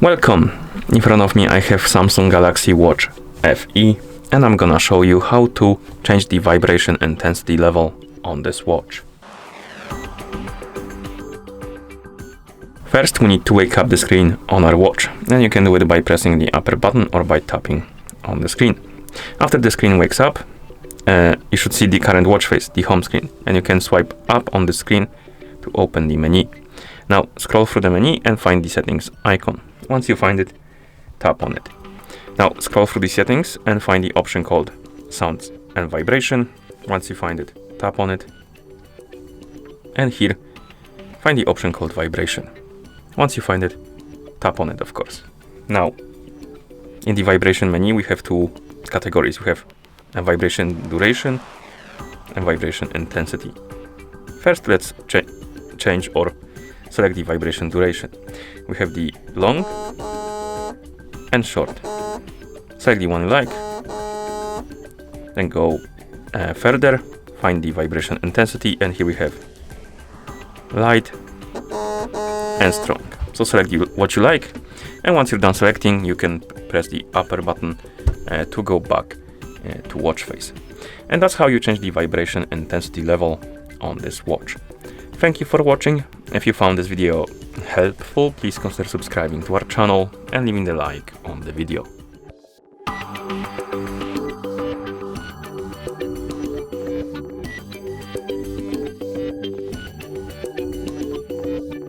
Welcome! In front of me I have Samsung Galaxy Watch FE and I'm gonna show you how to change the vibration intensity level on this watch. First we need to wake up the screen on our watch, and you can do it by pressing the upper button or by tapping on the screen. After the screen wakes up, you should see the current watch face, the home screen, and you can swipe up on the screen to open the menu. Now scroll through the menu and find the settings icon. Once you find it, tap on it. Now scroll through the settings and find the option called sounds and vibration. Once you find it, tap on it. And here, find the option called vibration. Once you find it, tap on it, of course. Now, in the vibration menu, we have two categories. We have a vibration duration and vibration intensity. First, let's change or select the vibration duration. We have the long and short. Select the one you like, then go further, find the vibration intensity, and here we have light and strong. So select what you like, and once you're done selecting, you can press the upper button to go back to watch face. And that's how you change the vibration intensity level on this watch. Thank you for watching. If you found this video helpful, please consider subscribing to our channel and leaving the like on the video.